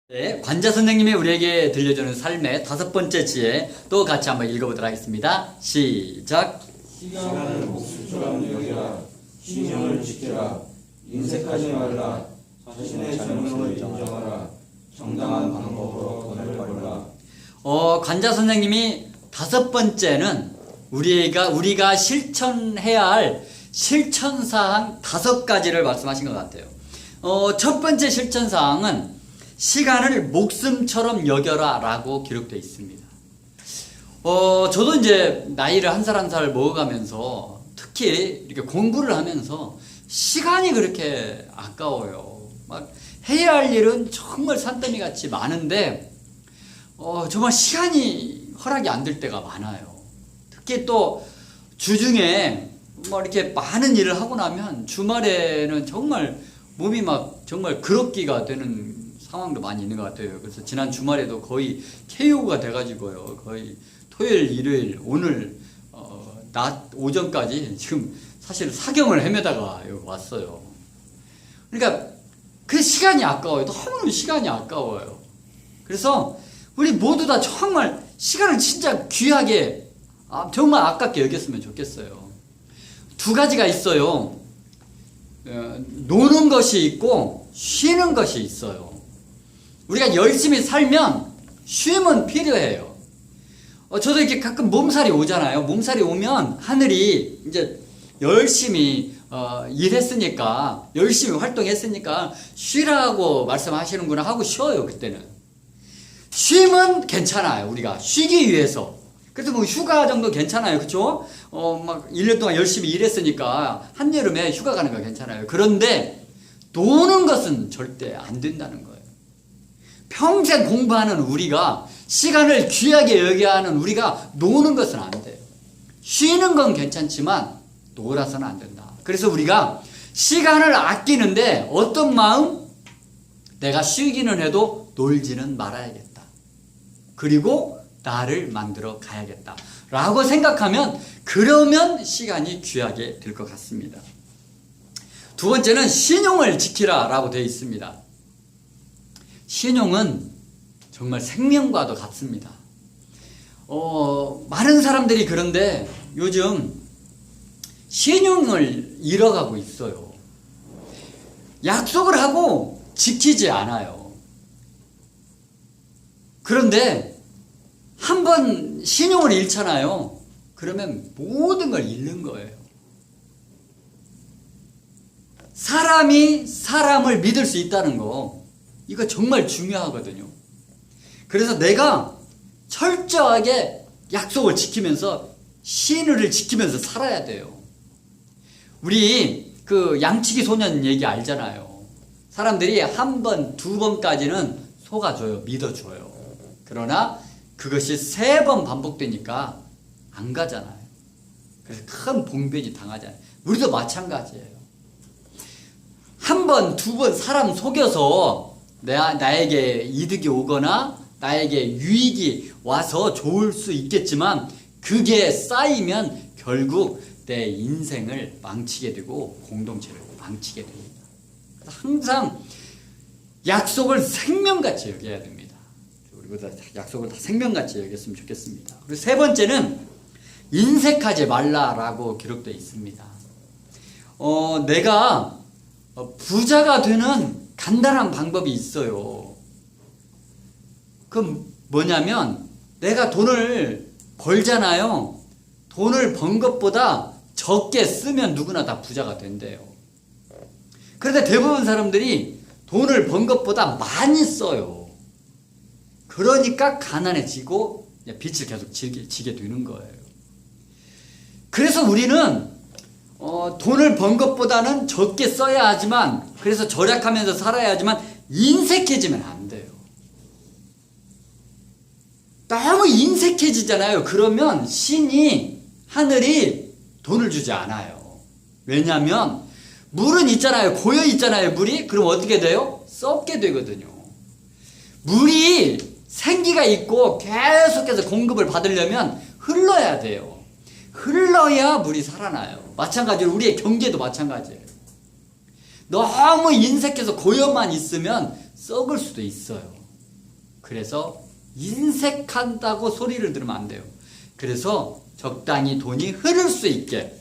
네, 관자 선생님이 우리에게 들려주는 삶의 5번째 지혜 또 같이 한번 읽어보도록 하겠습니다. 시작. 시간을 목숨처럼 여기라. 신용을 지켜라. 인색하지 말라. 자신의 잘못을 인정하라. 정당한 방법으로 돈을 벌라. 관자 선생님이 5번째는 우리가 실천해야 할 실천사항 5가지를 말씀하신 것 같아요. 첫 번째 실천사항은 시간을 목숨처럼 여겨라 라고 기록되어 있습니다. 저도 이제 나이를 한 살 한 살 먹어가면서 특히 이렇게 공부를 하면서 시간이 그렇게 아까워요. 막 해야 할 일은 정말 산더미 같이 많은데 정말 시간이 허락이 안 될 때가 많아요. 특히 또 주중에 뭐 이렇게 많은 일을 하고 나면 주말에는 정말 몸이 막 정말 그럭기가 되는 상황도 많이 있는 것 같아요. 그래서 지난 주말에도 거의 KO가 돼가지고요. 거의 토요일, 일요일, 오늘 낮 오전까지 지금 사실 사경을 헤매다가 여기 왔어요. 그러니까 그 시간이 아까워요. 너무 시간이 아까워요. 그래서 우리 모두 다 정말 시간을 진짜 귀하게 정말 아깝게 여겼으면 좋겠어요. 2가지가 있어요. 노는 것이 있고 쉬는 것이 있어요. 우리가 열심히 살면 쉼은 필요해요. 저도 이렇게 가끔 몸살이 오잖아요. 몸살이 오면 하늘이 이제 열심히 일했으니까, 열심히 활동했으니까 쉬라고 말씀하시는구나 하고 쉬어요. 그때는 쉼은 괜찮아요. 우리가 쉬기 위해서. 그래서 뭐 휴가 정도 괜찮아요. 그쵸? 막 1년 동안 열심히 일했으니까 한여름에 휴가 가는 거 괜찮아요. 그런데 노는 것은 절대 안 된다는 거예요. 평생 공부하는 우리가, 시간을 귀하게 여겨야 하는 우리가 노는 것은 안 돼요. 쉬는 건 괜찮지만 놀아서는 안 된다. 그래서 우리가 시간을 아끼는데 어떤 마음? 내가 쉬기는 해도 놀지는 말아야겠다. 그리고 나를 만들어 가야겠다 라고 생각하면, 그러면 시간이 귀하게 될 것 같습니다. 2번째는 신용을 지키라 라고 되어 있습니다. 신용은 정말 생명과도 같습니다. 많은 사람들이 그런데 요즘 신용을 잃어가고 있어요. 약속을 하고 지키지 않아요. 그런데 한번 신용을 잃잖아요. 그러면 모든 걸 잃는 거예요. 사람이 사람을 믿을 수 있다는 거, 이거 정말 중요하거든요. 그래서 내가 철저하게 약속을 지키면서 신의를 지키면서 살아야 돼요. 우리 그 양치기 소년 얘기 알잖아요. 사람들이 1번, 2번까지는 속아줘요. 믿어줘요. 그러나 그것이 3번 반복되니까 안 가잖아요. 그래서 큰 봉변이 당하잖아요. 우리도 마찬가지예요. 1번, 2번 사람 속여서 나에게 이득이 오거나 나에게 유익이 와서 좋을 수 있겠지만, 그게 쌓이면 결국 내 인생을 망치게 되고 공동체를 망치게 됩니다. 항상 약속을 생명같이 여겨야 됩니다. 우리보다 약속을 다 생명같이 여겼으면 좋겠습니다. 그리고 3번째는 인색하지 말라라고 기록되어 있습니다. 내가 부자가 되는 간단한 방법이 있어요. 그럼 뭐냐면, 내가 돈을 벌잖아요. 돈을 번 것보다 적게 쓰면 누구나 다 부자가 된대요. 그런데 대부분 사람들이 돈을 번 것보다 많이 써요. 그러니까 가난해지고 빚을 계속 지게 되는 거예요. 그래서 우리는 돈을 번 것보다는 적게 써야 하지만, 그래서 절약하면서 살아야 하지만 인색해지면 안 돼요. 너무 인색해지잖아요. 그러면 신이, 하늘이 돈을 주지 않아요. 왜냐하면 물은 있잖아요. 고여 있잖아요. 물이. 그럼 어떻게 돼요? 썩게 되거든요. 물이 생기가 있고 계속해서 공급을 받으려면 흘러야 돼요. 흘러야 물이 살아나요. 마찬가지로 우리의 경제도 마찬가지예요. 너무 인색해서 고여만 있으면 썩을 수도 있어요. 그래서 인색한다고 소리를 들으면 안 돼요. 그래서 적당히 돈이 흐를 수 있게,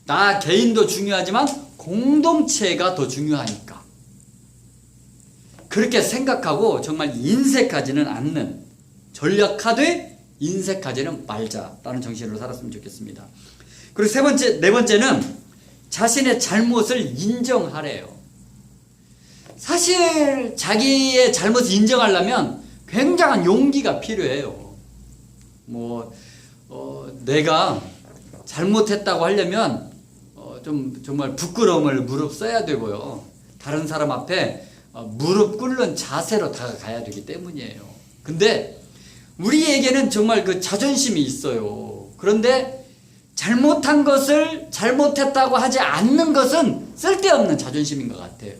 나 개인도 중요하지만 공동체가 더 중요하니까 그렇게 생각하고 정말 인색하지는 않는, 전략하되 인색하지는 말자라는 정신으로 살았으면 좋겠습니다. 그리고 네 번째는 자신의 잘못을 인정하래요. 사실 자기의 잘못을 인정하려면 굉장한 용기가 필요해요. 내가 잘못했다고 하려면 좀 정말 부끄러움을 무릅써야 되고요. 다른 사람 앞에 무릎 꿇는 자세로 다가가야 되기 때문이에요. 근데 우리에게는 정말 그 자존심이 있어요. 그런데 잘못한 것을 잘못했다고 하지 않는 것은 쓸데없는 자존심인 것 같아요.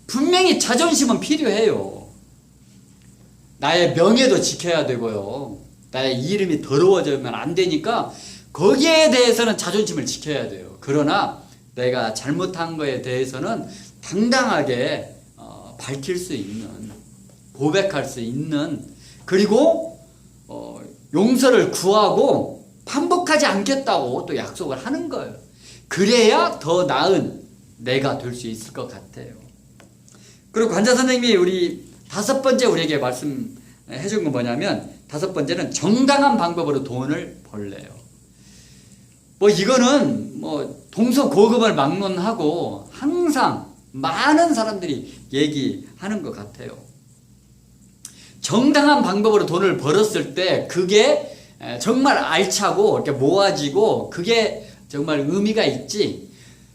분명히 자존심은 필요해요. 나의 명예도 지켜야 되고요. 나의 이름이 더러워지면 안 되니까 거기에 대해서는 자존심을 지켜야 돼요. 그러나 내가 잘못한 거에 대해서는 당당하게 밝힐 수 있는, 고백할 수 있는, 그리고 용서를 구하고 반복하지 않겠다고 또 약속을 하는 거예요. 그래야 더 나은 내가 될 수 있을 것 같아요. 그리고 관자 선생님이 우리 5번째 우리에게 말씀해 준 건 뭐냐면, 5번째는 정당한 방법으로 돈을 벌래요. 이거는 동서고금을 막론하고 항상 많은 사람들이 얘기하는 것 같아요. 정당한 방법으로 돈을 벌었을 때 그게 정말 알차고 이렇게 모아지고 그게 정말 의미가 있지,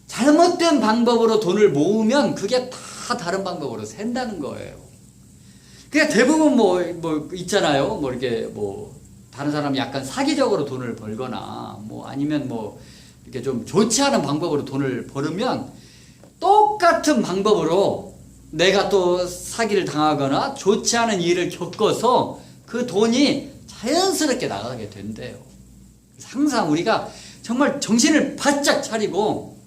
잘못된 방법으로 돈을 모으면 그게 다 다른 방법으로 샌다는 거예요. 그냥 대부분 있잖아요. 이렇게 다른 사람이 약간 사기적으로 돈을 벌거나 아니면 이렇게 좀 좋지 않은 방법으로 돈을 벌으면 똑같은 방법으로 내가 또 사기를 당하거나 좋지 않은 일을 겪어서 그 돈이 자연스럽게 나가게 된대요. 항상 우리가 정말 정신을 바짝 차리고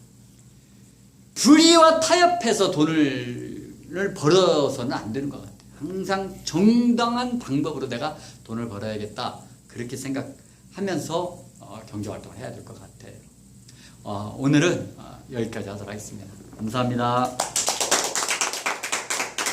불의와 타협해서 돈을 벌어서는 안 되는 것 같아요. 항상 정당한 방법으로 내가 돈을 벌어야겠다, 그렇게 생각하면서 경제활동을 해야 될 것 같아요. 오늘은 여기까지 하도록 하겠습니다. 감사합니다.